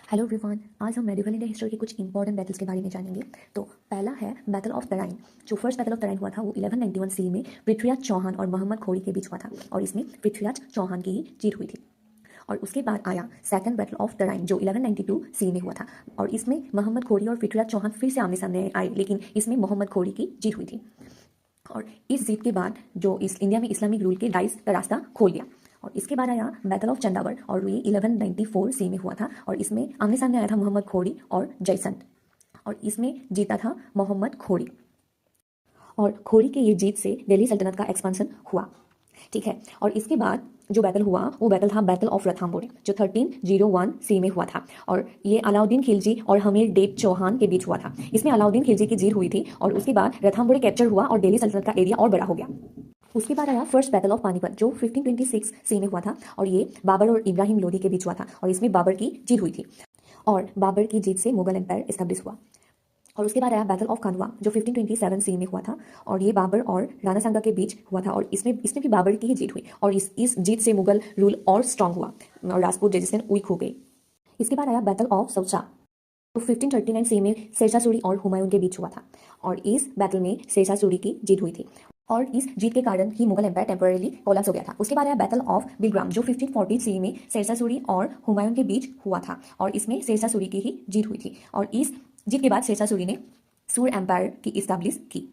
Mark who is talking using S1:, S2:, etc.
S1: Hello everyone, आज हम medieval India history के कुछ इंपॉर्टेंट बैटल्स के बारे में जानेंगे। तो पहला है बैटल ऑफ तराइन। जो फर्स्ट बैटल ऑफ तराइन हुआ था वो 1191 सी में पृथ्वीराज चौहान और मोहम्मद खोरी के बीच हुआ था और इसमें पृथ्वीराज चौहान की ही जीत हुई थी। और उसके बाद आया सेकंड बैटल ऑफ तराइन जो 1192 सी में हुआ था और इसमें मोहम्मद खोरी और पृथ्वीराज चौहान फिर से आमने सामने आए, लेकिन इसमें मोहम्मद खोरी की जीत हुई थी। और इस जीत के बाद जो इस इंडिया में इस्लामिक रूल के राइज का रास्ता खोल गया। और इसके बाद आया बैटल ऑफ चंदावर और ये 1194 सी में हुआ था और इसमें आमने सामने आया था मोहम्मद खोरी और जयसंत और इसमें जीता था मोहम्मद खोरी। और खोरी के ये जीत से दिल्ली सल्तनत का एक्सपांसन हुआ। ठीक है, और इसके बाद जो बैटल हुआ वो बैटल था बैटल ऑफ रथाम्बोरे जो 1301 सी में हुआ था और ये अलाउद्दीन खिलजी और हमीर डेब चौहान के बीच हुआ था। इसमें अलाउद्दीन खिलजी की जीत हुई थी और उसके बाद रथाम्बोरे कैप्चर हुआ और दिल्ली सल्तनत का एरिया और बड़ा हो गया। उसके बाद आया फर्स्ट बैटल ऑफ पानीपत जो 1526 सी में हुआ था और ये बाबर और इब्राहिम लोदी के बीच हुआ था और इसमें बाबर की जीत हुई थी और बाबर की जीत से मुगल एम्पायर एस्टेब्लिश हुआ। और उसके बाद आया बैटल ऑफ खानवा जो 1527 सी में हुआ था और ये बाबर और राणा सांगा के बीच हुआ था और इसमें भी बाबर की ही जीत हुई और इस जीत से मुगल रूल और स्ट्रांग हुआ और राजपूत रेजिस्टेंस वीक हो गई। इसके बाद आया बैटल ऑफ सौचा तो 1539 सी में शेरशाह सूरी और हुमायूं के बीच हुआ था और इस बैटल में शेरशाह सूरी की जीत हुई थी और इस जीत के कारण ही मुगल एम्पायर टेम्पररीली कोलैप्स हो गया था। उसके बाद आया बैटल ऑफ बिलग्राम जो 1540 सी में शेरशाह सूरी और हुमायूं के बीच हुआ था और इसमें शेरशाह सूरी की ही जीत हुई थी और इस जीत के बाद शेरशाह सूरी ने सूर एम्पायर की इस्टेब्लिश की।